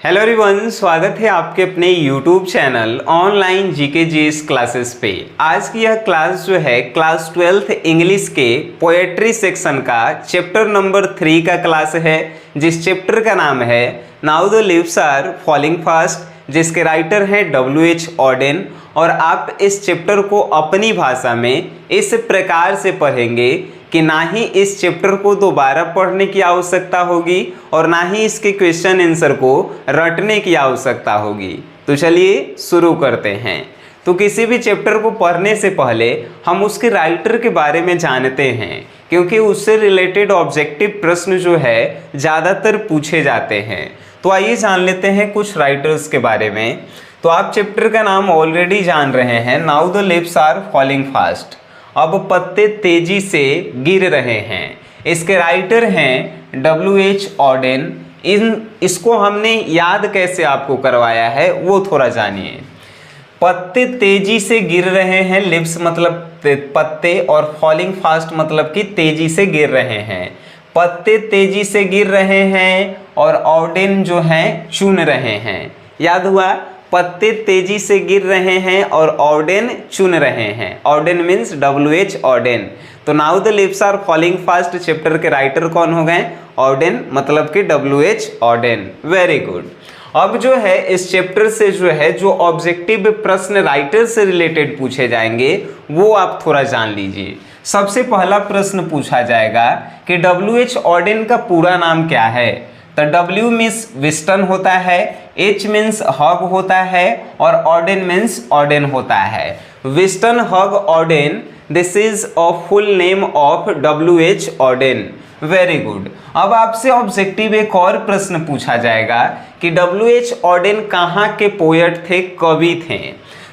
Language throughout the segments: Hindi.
हेलो एवरीवन, स्वागत है आपके अपने YouTube channel online GK GS classes पे। आज की यह क्लास जो है क्लास 12th इंग्लिश के पोएट्री सेक्शन का चैप्टर नंबर 3 का क्लास है, जिस चैप्टर का नाम है now the leaves are falling fast, जिसके राइटर हैं W.H. ऑडेन। और आप इस चैप्टर को अपनी भाषा में इस प्रकार से पढ़ेंगे कि ना ही इस चैप्टर को दोबारा पढ़ने की आवश्यकता होगी और ना ही इसके क्वेश्चन आंसर को रटने की आवश्यकता होगी। तो चलिए शुरू करते हैं। तो किसी भी चैप्टर को पढ़ने से पहले हम उसके राइटर के बारे में जानते हैं, क्योंकि उससे रिलेटेड ऑब्जेक्टिव प्रश्न जो है ज़्यादातर पूछे जाते हैं। तो आइए जान लेते हैं कुछ राइटर्स के बारे में। तो आप चैप्टर का नाम ऑलरेडी जान रहे हैं, now the leaves are falling fast. अब पत्ते तेजी से गिर रहे हैं। इसके राइटर हैं W.H. ऑडेन। इसको हमने याद कैसे आपको करवाया है वो थोड़ा जानिए। पत्ते तेजी से गिर रहे हैं, लिव्स मतलब पत्ते और फॉलिंग फास्ट मतलब कि तेजी से गिर रहे हैं। पत्ते तेजी से गिर रहे हैं और ऑडेन जो हैं चुन रहे हैं। याद हुआ, पत्ते तेजी से गिर रहे हैं और ऑडेन चुन रहे हैं। Auden means W.H. ऑडेन। तो now the leaves are falling fast chapter के राइटर कौन हो गए? ऑडेन, मतलब कि W.H. ऑडेन। Very good. अब जो है इस चैप्टर से जो है जो ऑब्जेक्टिव प्रश्न राइटर से रिलेटेड पूछे जाएंगे वो आप थोड़ा जान लीजिए। सबसे पहला प्रश्न पूछा जाएगा कि W.H. ऑडेन का पूरा नाम क्या है? तो W मीन्स विस्टन होता है, H मीन्स हग होता है और ऑडेन मीन्स ऑडेन होता है। Winston hug Odean, this is a full name of W.H. Auden. Very good. अब आपसे ऑब्जेक्टिव एक और प्रश्न पूछा जाएगा कि W.H. ऑडेन कहाँ के पोएट थे, कवि थे?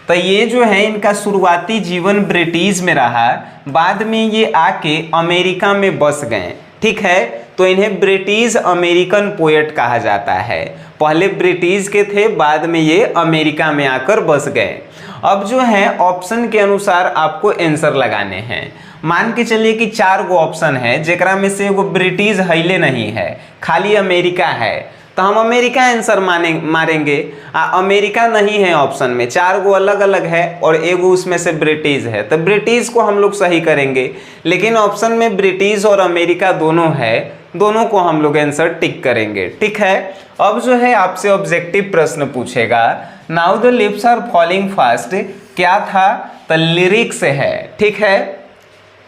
तो ये जो है इनका शुरुआती जीवन ब्रिटिश में रहा, बाद में ये आके अमेरिका में बस गए। ठीक है, तो इन्हें ब्रिटिश अमेरिकन पोएट कहा जाता है। पहले ब्रिटिश के थे, बाद में ये अमेरिका में आकर बस गए। अब जो है ऑप्शन के अनुसार आपको आंसर लगाने हैं। मान के चलिए कि 4 गो ऑप्शन है, जेकरा में से एगो ब्रिटिश हईले नहीं है, खाली अमेरिका है, तो हम अमेरिका आंसर मारेंगे। अमेरिका नहीं है ऑप्शन में, 4 गो अलग अलग है और एगो उसमें से ब्रिटिश है, तो ब्रिटिश को हम लोग सही करेंगे। लेकिन ऑप्शन में ब्रिटिश और अमेरिका दोनों है, दोनों को हम लोग आंसर टिक करेंगे। ठीक है। अब जो है आपसे ऑब्जेक्टिव प्रश्न पूछेगा, now the leaves are falling fast क्या था? तो लिरिक्स है। ठीक है,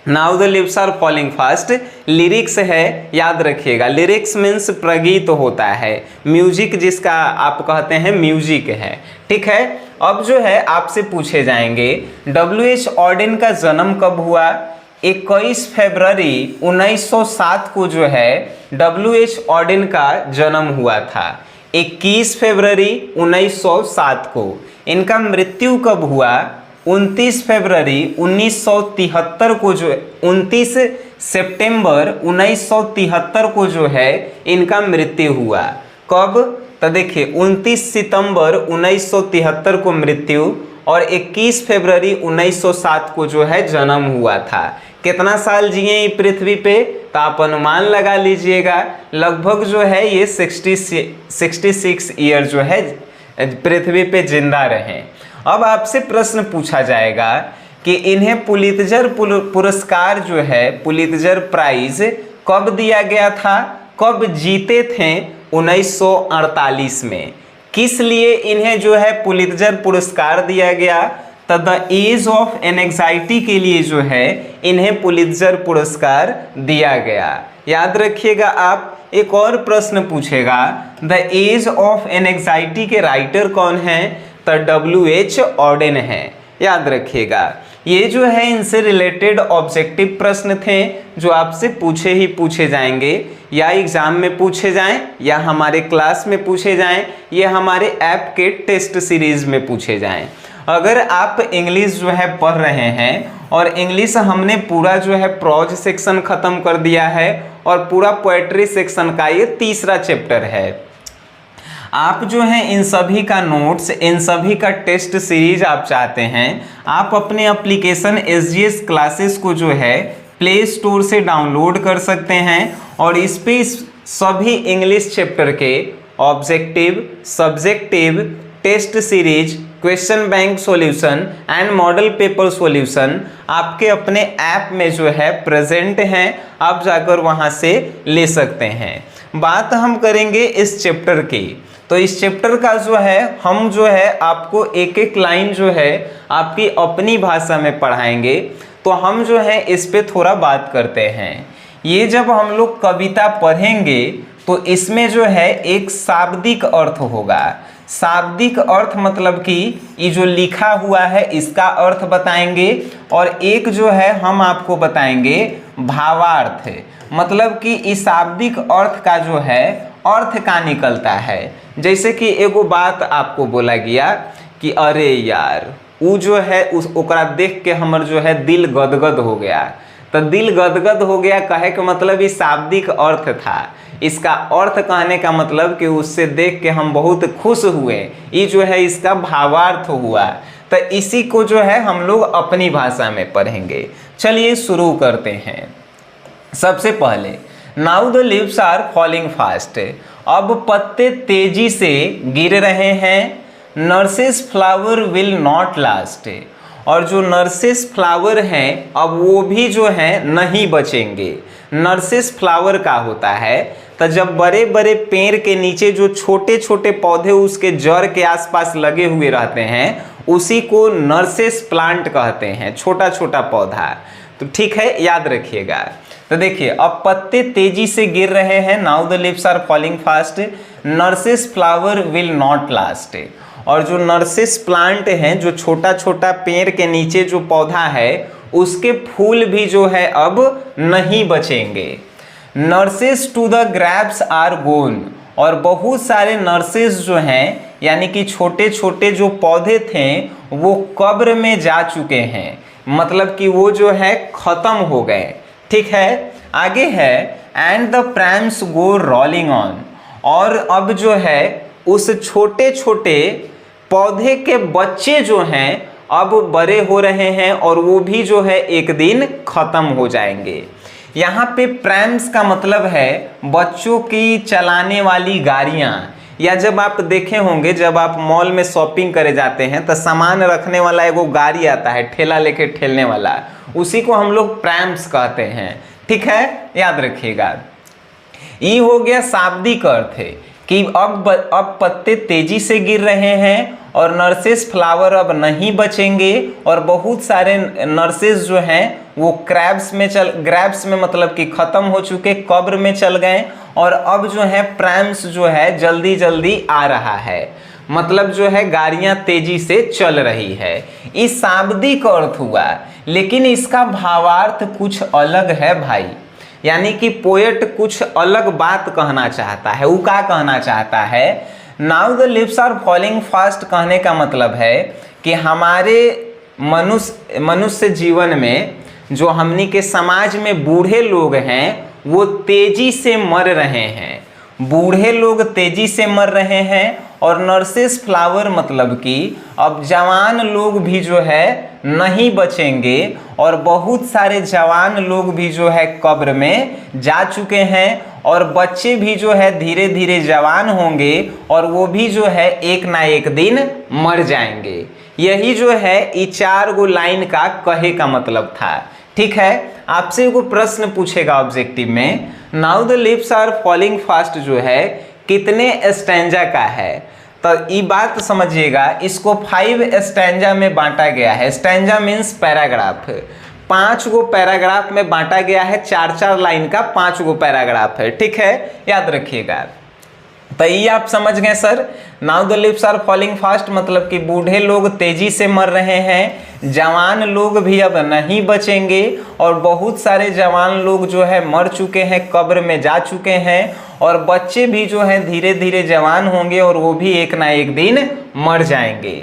now the leaves are falling fast lyrics है, याद रखिएगा। लिरिक्स मीन्स प्रगीत होता है, म्यूजिक जिसका आप कहते हैं म्यूजिक है। ठीक है। अब जो है आपसे पूछे जाएंगे W.H. ऑडेन का जन्म कब हुआ? 21 फरवरी 1907 को जो है W.H. ऑडेन का जन्म हुआ था। 21 फरवरी 1907 को। इनका मृत्यु कब हुआ? 29 फरवरी 1973 को जो 29 सितंबर 1973 को जो है इनका मृत्यु हुआ। कब? तो देखिए 29 सितंबर 1973 को मृत्यु और 21 फरवरी 1907 को जो है जन्म हुआ था। कितना साल जिए पृथ्वी पे? तो आप अनुमान लगा लीजिएगा, लगभग जो है ये 66 ईयर जो है पृथ्वी पे जिंदा रहे। अब आपसे प्रश्न पूछा जाएगा कि इन्हें पुलित्जर पुरस्कार जो है, पुलित्जर प्राइज कब दिया गया था, कब जीते थे? 1948 में। किस लिए इन्हें जो है पुलित्जर पुरस्कार दिया गया? तो द एज ऑफ एंजाइटी के लिए जो है इन्हें पुलित्जर पुरस्कार दिया गया। याद रखिएगा आप। एक और प्रश्न पूछेगा, द एज ऑफ एंजाइटी के राइटर कौन हैं? तो W.H. ऑडेन है। याद रखिएगा। ये जो है इनसे रिलेटेड ऑब्जेक्टिव प्रश्न थे जो आपसे पूछे जाएंगे, या एग्जाम में पूछे जाएं या हमारे क्लास में पूछे जाएं, ये हमारे ऐप के टेस्ट सीरीज में पूछे जाएं। अगर आप इंग्लिश जो है पढ़ रहे हैं और इंग्लिश हमने पूरा जो है प्रोज सेक्शन खत्म कर दिया है और पूरा पोएट्री सेक्शन का ये तीसरा चैप्टर है, आप जो है इन सभी का नोट्स, इन सभी का टेस्ट सीरीज आप चाहते हैं, आप अपने एप्लीकेशन SGS क्लासेस को जो है प्ले स्टोर से डाउनलोड कर सकते हैं और इस पे सभी इंग्लिश चैप्टर के objective, subjective, test series, question bank solution and model paper solution आपके अपने ऐप में जो है प्रेजेंट हैं, आप जाकर वहां से ले सकते हैं। बात हम करेंगे इस चैप्टर की, तो इस चैप्टर का जो है हम जो है आपको एक एक लाइन जो है आपकी अपनी भाषा में पढ़ाएंगे। तो हम जो है इस पे थोड़ा बात करते हैं। ये जब हम लोग कविता पढ़ेंगे तो इसमें जो है एक शाब्दिक अर्थ होगा। शाब्दिक अर्थ मतलब कि ये जो लिखा हुआ है इसका अर्थ बताएंगे, और एक जो है हम आपको बताएंगे भावार्थ, मतलब कि इस शाब्दिक अर्थ का जो है अर्थ का निकलता है। जैसे कि एगो बात आपको बोला गया कि अरे यार वो जो है उस ओकरा देख के हमर जो है दिल गदगद हो गया। तो दिल गदगद हो गया कहे के मतलब ये शाब्दिक अर्थ था। इसका अर्थ कहने का मतलब कि उससे देख के हम बहुत खुश हुए, ये जो है इसका भावार्थ हुआ। तो इसी को जो है हम लोग अपनी भाषा में पढ़ेंगे। चलिए शुरू करते हैं। सबसे पहले now the leaves are falling fast, अब पत्ते तेजी से गिर रहे हैं। Nurse's flower will not last, और जो नर्सिस फ्लावर हैं अब वो भी जो है नहीं बचेंगे। नर्सिस फ्लावर का होता है तो जब बड़े बड़े पेड़ के नीचे जो छोटे छोटे पौधे उसके जड़ के आसपास लगे हुए रहते हैं उसी को नर्सिस प्लांट कहते हैं, छोटा छोटा पौधा। तो ठीक है, याद रखिएगा। तो देखिए अब पत्ते तेजी से गिर रहे हैं, now the leaves are falling fast, nurse's flower will not last. और जो नर्सिस प्लांट हैं, जो छोटा छोटा पेड़ के नीचे जो पौधा है उसके फूल भी जो है अब नहीं बचेंगे। Nurses to the grapes are gone, और बहुत सारे नर्सिस जो हैं यानी कि छोटे छोटे जो पौधे थे वो कब्र में जा चुके हैं, मतलब कि वो जो है खत्म हो गए। ठीक है, आगे है and the prams go rolling on, और अब जो है उस छोटे छोटे पौधे के बच्चे जो हैं अब बड़े हो रहे हैं और वो भी जो है एक दिन खत्म हो जाएंगे। यहाँ पे प्रैम्स का मतलब है बच्चों की चलाने वाली गाड़ियाँ, या जब आप देखे होंगे जब आप मॉल में शॉपिंग करे जाते हैं तो सामान रखने वाला एगो गाड़ी आता है, ठेला लेके ठेलने वाला, उसी को हम लोग प्रैम्स कहते हैं। ठीक है, याद रखिएगा। ये हो गया शाब्दिक अर्थ है कि अब पत्ते तेजी से गिर रहे हैं और नर्सिस फ्लावर अब नहीं बचेंगे, और बहुत सारे नर्सिस जो हैं वो ग्रैब्स में मतलब कि खत्म हो चुके, कब्र में चल गए, और अब जो है प्रैम्स जो है जल्दी जल्दी आ रहा है, मतलब जो है गाड़ियां तेजी से चल रही है। इस शाब्दिक अर्थ हुआ, लेकिन इसका भावार्थ कुछ अलग है भाई। यानी कि पोएट कुछ अलग बात कहना चाहता है। वो क्या कहना चाहता है? Now the leaves are falling fast कहने का मतलब है कि हमारे मनुष्य जीवन में जो हमनी के समाज में बूढ़े लोग हैं वो तेजी से मर रहे हैं। बूढ़े लोग तेजी से मर रहे हैं, और नर्सिस फ्लावर मतलब कि अब जवान लोग भी जो है नहीं बचेंगे, और बहुत सारे जवान लोग भी जो है कब्र में जा चुके हैं, और बच्चे भी जो है धीरे धीरे जवान होंगे और वो भी जो है एक ना एक दिन मर जाएंगे। यही जो है ये 4 गो लाइन का कहे का मतलब था। ठीक है, आपसे एगो प्रश्न पूछेगा ऑब्जेक्टिव में, now the leaves are falling fast जो है कितने स्टैंजा का है? तो ये बात समझिएगा, इसको 5 स्टैंजा में बांटा गया है। Stanza means paragraph. 5 गो पैराग्राफ में बांटा गया है, 4-4 लाइन का 5 गो पैराग्राफ है। ठीक है, याद रखिएगा। तो ये आप समझ गए sir. Now the leaves are falling fast मतलब कि बूढ़े लोग तेजी से मर रहे हैं, जवान लोग भी अब नहीं बचेंगे, और बहुत सारे जवान लोग जो है मर चुके हैं, कब्र में जा चुके हैं, और बच्चे भी जो है धीरे धीरे जवान होंगे और वो भी एक ना एक दिन मर जाएंगे।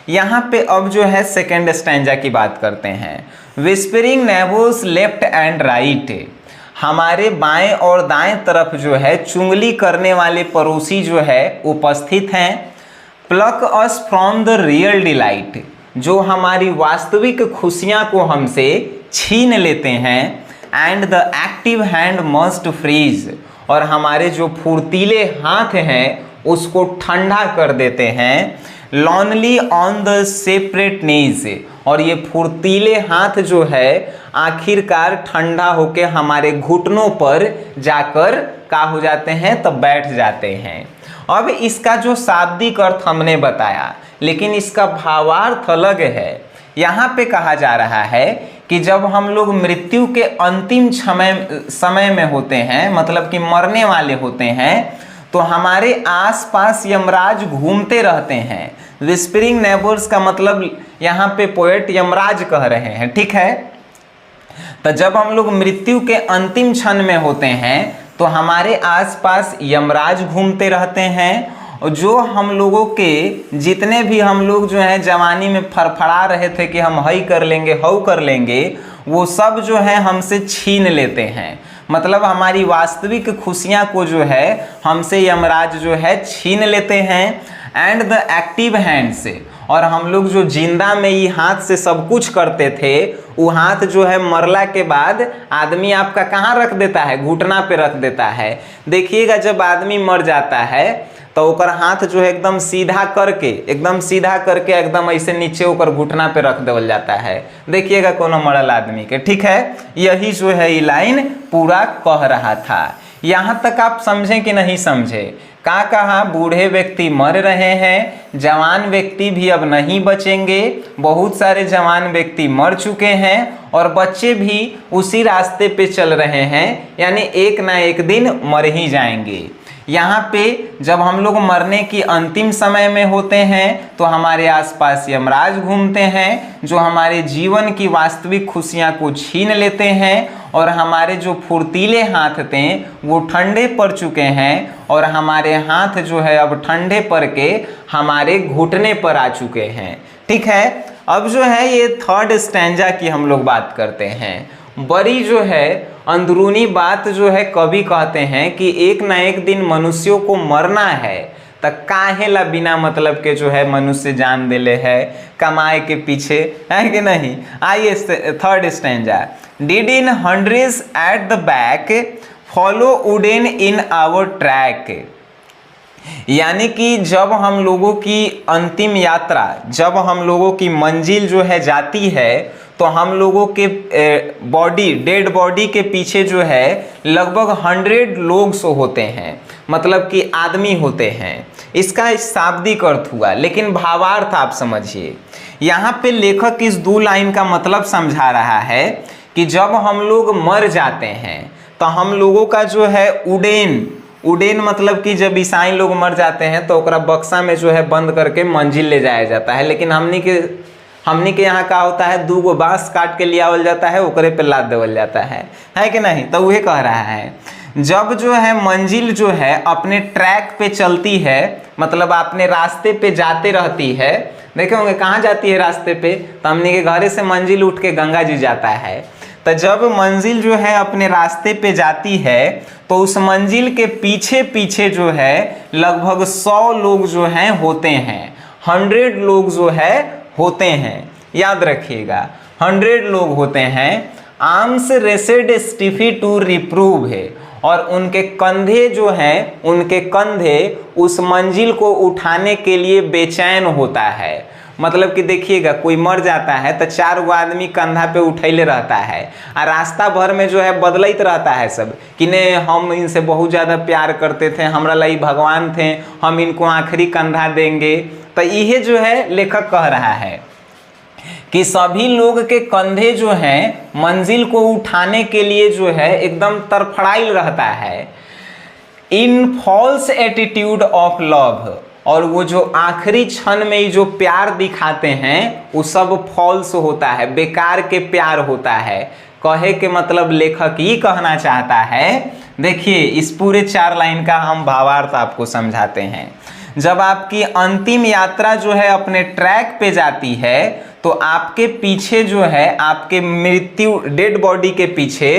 यहाँ पे अब जो है सेकेंड स्टैंजा की बात करते हैं। विस्परिंग नेबोस लेफ्ट एंड राइट, हमारे बाएं और दाएं तरफ जो है चुंगली करने वाले पड़ोसी जो है उपस्थित हैं। Pluck us from the real delight, जो हमारी वास्तविक खुशियां को हमसे छीन लेते हैं। And the active hand must freeze, और हमारे जो फुर्तीले हाथ हैं उसको ठंडा कर देते हैं। लॉनली ऑन द सेपरेट नीज, और ये फुर्तीले हाथ जो है आखिरकार ठंडा होके हमारे घुटनों पर जाकर का हो जाते हैं, तब बैठ जाते हैं। अब इसका जो शाब्दिक अर्थ हमने बताया, लेकिन इसका भावार्थ अलग है। यहाँ पे कहा जा रहा है कि जब हम लोग मृत्यु के अंतिम समय में होते हैं, मतलब कि मरने वाले होते हैं, तो हमारे आसपास यमराज घूमते रहते हैं। विस्परिंग नेबर्स का मतलब यहाँ पे पोएट यमराज कह रहे हैं, ठीक है। तो जब हम लोग मृत्यु के अंतिम क्षण में होते हैं तो हमारे आसपास यमराज घूमते रहते हैं, और जो हम लोगों के जितने भी हम लोग जो है जवानी में फड़फड़ा रहे थे कि हम हई कर लेंगे हऊ कर लेंगे, वो सब जो है हमसे छीन लेते हैं। मतलब हमारी वास्तविक खुशियां को जो है हमसे यमराज जो है छीन लेते हैं। एंड द एक्टिव हैंड से, और हम लोग जो जिंदा में ये हाथ से सब कुछ करते थे, वो हाथ जो है मरला के बाद आदमी आपका कहाँ रख देता है, घुटना पे रख देता है। देखिएगा जब आदमी मर जाता है तो ओकर हाथ जो है एकदम सीधा करके एकदम ऐसे नीचे ओकर घुटना पे रख देवल जाता है। देखिएगा कोनो मरल आदमी के, ठीक है। यही जो है ये लाइन पूरा कह रहा था। यहाँ तक आप समझें कि नहीं समझे? का कहा बूढ़े व्यक्ति मर रहे हैं, जवान व्यक्ति भी अब नहीं बचेंगे। बहुत सारे जवान व्यक्ति मर चुके हैं और बच्चे भी उसी रास्ते पे चल रहे हैं, यानी एक ना एक दिन मर ही जाएंगे। यहाँ पे जब हम लोग मरने की अंतिम समय में होते हैं तो हमारे आसपास यमराज घूमते हैं, जो हमारे जीवन की वास्तविक खुशियाँ को छीन लेते हैं, और हमारे जो फुर्तीले हाथ थे वो ठंडे पड़ चुके हैं, और हमारे हाथ जो है अब ठंडे पड़ के हमारे घुटने पर आ चुके हैं, ठीक है। अब जो है ये थर्ड स्टैंजा की हम लोग बात करते हैं। बड़ी जो है अंदरूनी बात जो है कवि कहते हैं कि एक ना एक दिन मनुष्यों को मरना है, तो काहे ला बिना मतलब के जो है मनुष्य जान देले है कमाए के पीछे, है कि नहीं। आइए third stanza. Dead in hundreds at the back follow wooden in our track, यानी कि जब हम लोगों की अंतिम यात्रा, जब हम लोगों की मंजिल जो है जाती है, तो हम लोगों के डेड बॉडी के पीछे जो है लगभग 100 लोग सो होते हैं, मतलब कि आदमी होते हैं। इसका शाब्दिक अर्थ हुआ, लेकिन भावार्थ आप समझिए। यहाँ पे लेखक इस 2 लाइन का मतलब समझा रहा है कि जब हम लोग मर जाते हैं तो हम लोगों का जो है उडेन मतलब कि जब ईसाई लोग मर जाते हैं तो ओकरा बक्सा में जो है बंद करके मंजिल ले जाया जाता है, लेकिन हमनी के यहाँ का होता है 2 गो बांस काट के ले आवल जाता है, ओकरे पे लाद देवल जाता है कि नहीं। तो वही कह रहा है जब जो है मंजिल जो है अपने ट्रैक पे चलती है, मतलब अपने रास्ते पे जाते रहती है। देखे होंगे कहाँ जाती है रास्ते पे, तो हमने के घरे से मंजिल उठ के गंगा जी जाता है। तो जब मंजिल जो है अपने रास्ते पे जाती है तो उस मंजिल के पीछे पीछे जो है लगभग 100 लोग जो हैं होते हैं, 100 लोग जो है होते हैं। याद रखिएगा 100 लोग होते हैं। आर्म्स रेसेड स्टिफी टू रिप्रूव है, और उनके कंधे जो हैं, उनके कंधे उस मंजिल को उठाने के लिए बेचैन होता है। मतलब कि देखिएगा कोई मर जाता है तो 4 गो आदमी कंधा पे उठैले रहता है, और रास्ता भर में जो है बदलते रहता है सब कि ने हम इनसे बहुत ज़्यादा प्यार करते थे, हमरा लाई भगवान थे, हम इनको आखिरी कंधा देंगे। तो यह जो है लेखक कह रहा है कि सभी लोग के कंधे जो हैं मंजिल को उठाने के लिए जो है एकदम तरफड़ाइल रहता है। इन फॉल्स एटीट्यूड ऑफ लव, और वो जो आखिरी क्षण में जो प्यार दिखाते हैं वो सब फॉल्स होता है, बेकार के प्यार होता है। कहे के मतलब लेखक ये कहना चाहता है, देखिए इस पूरे 4 लाइन का हम भावार्थ आपको समझाते हैं। जब आपकी अंतिम यात्रा जो है अपने ट्रैक पे जाती है तो आपके पीछे जो है आपके मृत्यु डेड बॉडी के पीछे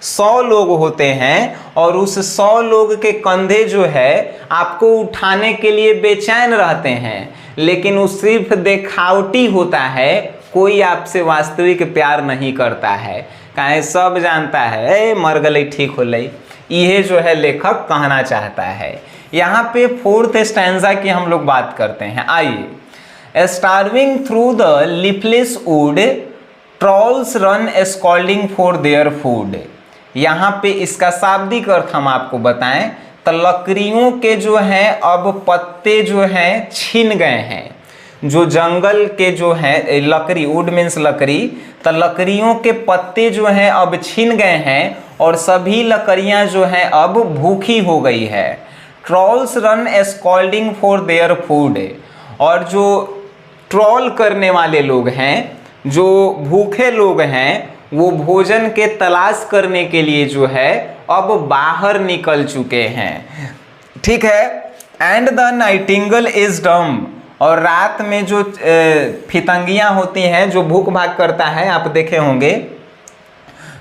100 लोग होते हैं, और उस 100 लोग के कंधे जो है आपको उठाने के लिए बेचैन रहते हैं, लेकिन वो सिर्फ दिखावटी होता है, कोई आपसे वास्तविक प्यार नहीं करता है। काहे सब जानता है मर गई ठीक हो लई। यह जो है लेखक कहना चाहता है। यहाँ पे फोर्थ स्टैंजा की हम लोग बात करते हैं। आइए, starving through the leafless wood, trolls run scolding for their food. यहाँ पे इसका शाब्दिक अर्थ हम आपको बताएं तो लकड़ियों के जो हैं अब पत्ते जो हैं छिन गए हैं। जो जंगल के जो है लकड़ी, वुड मीन्स लकड़ी, तो लकड़ियों के पत्ते जो हैं अब छिन गए हैं और सभी लकड़ियां जो हैं अब भूखी हो गई है। Trolls run scolding for their food, और जो ट्रॉल करने वाले लोग हैं, जो भूखे लोग हैं, वो भोजन के तलाश करने के लिए जो है अब बाहर निकल चुके हैं। ठीक है। And the nightingale is dumb, और रात में जो फितंगियां होती हैं जो भूख भाग करता है, आप देखे होंगे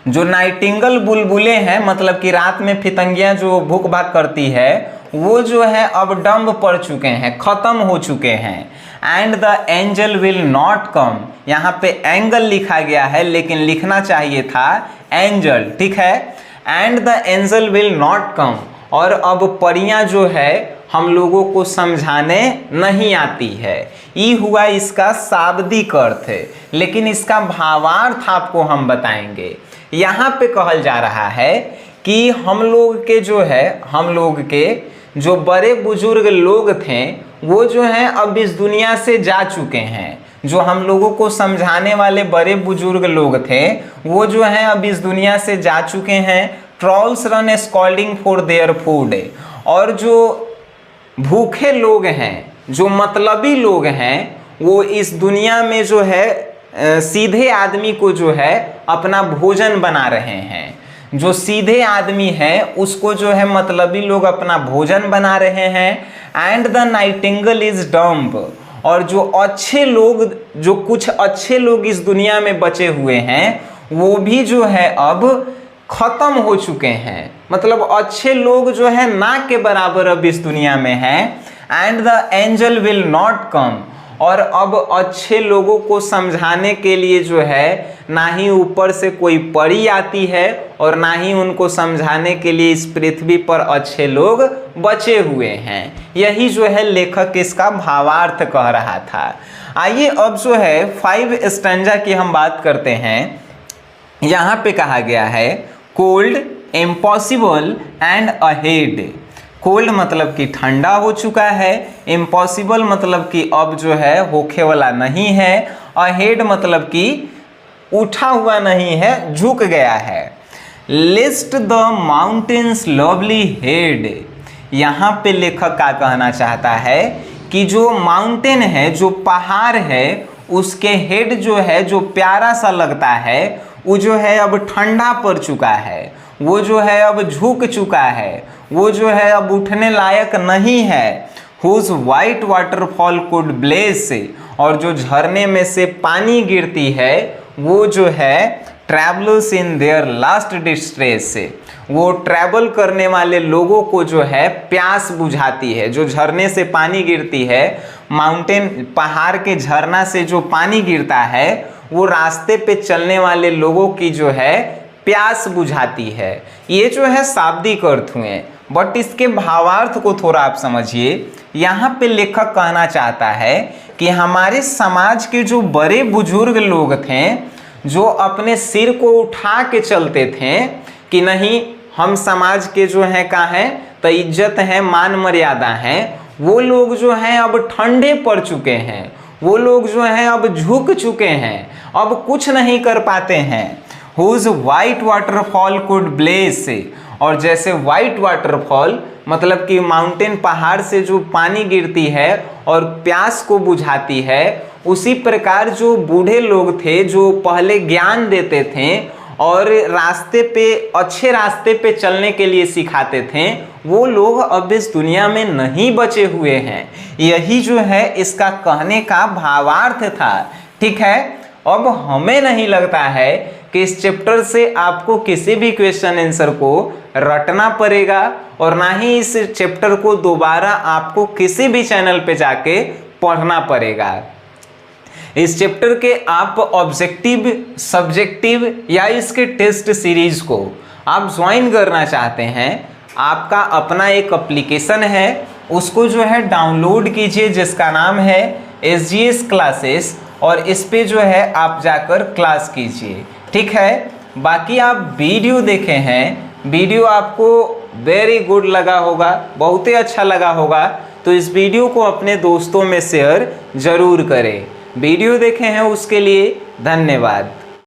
जो नाइटिंगल बुलबुलें हैं, मतलब कि रात में फितंगियां जो भूख भाग करती है, वो जो है अब डम्ब पड़ चुके हैं, खत्म हो चुके हैं। And the angel will not come, यहाँ पे एंगल लिखा गया है लेकिन लिखना चाहिए था एंजल। ठीक है। And the angel will not come, और अब परियां जो है हम लोगों को समझाने नहीं आती है। ये हुआ इसका शाब्दिक अर्थ, लेकिन इसका भावार्थ आपको हम बताएंगे। यहाँ पे कहल जा रहा है कि हम लोग के जो है, हम लोग के जो बड़े बुजुर्ग लोग थे वो जो हैं अब इस दुनिया से जा चुके हैं। जो हम लोगों को समझाने वाले बड़े बुजुर्ग लोग थे वो जो हैं अब इस दुनिया से जा चुके हैं। Trolls run scolding for their food, और जो भूखे लोग हैं, जो मतलबी लोग हैं, वो इस दुनिया में जो है सीधे आदमी को जो है अपना भोजन बना रहे हैं। जो सीधे आदमी है उसको जो है मतलबी लोग अपना भोजन बना रहे हैं। And the nightingale is dumb, और जो अच्छे लोग, जो कुछ अच्छे लोग इस दुनिया में बचे हुए हैं, वो भी जो है अब खत्म हो चुके हैं। मतलब अच्छे लोग जो है ना के बराबर अब इस दुनिया में हैं। And the angel will not come, और अब अच्छे लोगों को समझाने के लिए जो है ना ही ऊपर से कोई परी आती है और ना ही उनको समझाने के लिए इस पृथ्वी पर अच्छे लोग बचे हुए हैं। यही जो है लेखक इसका भावार्थ कह रहा था। आइए अब जो है 5 स्टैंजा की हम बात करते हैं। यहाँ पे कहा गया है cold, impossible and ahead. Cold मतलब कि ठंडा हो चुका है, इम्पॉसिबल मतलब कि अब जो है होखे वाला नहीं है, अहेड मतलब कि उठा हुआ नहीं है, झुक गया है। List the mountains lovely head, यहाँ पे लेखक क्या कहना चाहता है कि जो माउंटेन है, जो पहाड़ है, उसके हेड जो है, जो प्यारा सा लगता है, वो जो है अब ठंडा पड़ चुका है, वो जो है अब झुक चुका है, वो जो है अब उठने लायक नहीं है। Whose white waterfall could bless, और जो झरने में से पानी गिरती है वो जो है travellers in their last distress, वो ट्रैवल करने वाले लोगों को जो है प्यास बुझाती है। जो झरने से पानी गिरती है, माउंटेन पहाड़ के झरना से जो पानी गिरता है, वो रास्ते पे चलने वाले लोगों की जो है प्यास बुझाती है। ये जो है शाब्दिक अर्थ हुए, बट इसके भावार्थ को थोड़ा आप समझिए। यहाँ पे लेखक कहना चाहता है कि हमारे समाज के जो बड़े बुजुर्ग लोग थे, जो अपने सिर को उठा के चलते थे कि नहीं हम समाज के जो हैं का हैं तो इज्जत है, मान मर्यादा है, वो लोग जो हैं अब ठंडे पड़ चुके हैं, वो लोग जो हैं अब झुक चुके हैं, अब कुछ नहीं कर पाते हैं। Whose white waterfall could bless, और जैसे वाइट वाटरफॉल मतलब कि माउंटेन पहाड़ से जो पानी गिरती है और प्यास को बुझाती है, उसी प्रकार जो बूढ़े लोग थे जो पहले ज्ञान देते थे और रास्ते पे, अच्छे रास्ते पे चलने के लिए सिखाते थे, वो लोग अब इस दुनिया में नहीं बचे हुए हैं। यही जो है इसका कहने का भावार्थ था। ठीक है। अब हमें नहीं लगता है कि इस चैप्टर से आपको किसी भी क्वेश्चन आंसर को रटना पड़ेगा, और ना ही इस चैप्टर को दोबारा आपको किसी भी चैनल पे जाके पढ़ना पड़ेगा। इस चैप्टर के आप ऑब्जेक्टिव, सब्जेक्टिव या इसके टेस्ट सीरीज को आप ज्वाइन करना चाहते हैं, आपका अपना एक एप्लीकेशन है, उसको जो है डाउनलोड कीजिए जिसका नाम है SGS क्लासेस, और इस पे जो है आप जाकर क्लास कीजिए, ठीक है। बाकी आप वीडियो देखे हैं, वीडियो आपको वेरी गुड लगा होगा, बहुत ही अच्छा लगा होगा, तो इस वीडियो को अपने दोस्तों में शेयर जरूर करें। वीडियो देखे हैं उसके लिए धन्यवाद।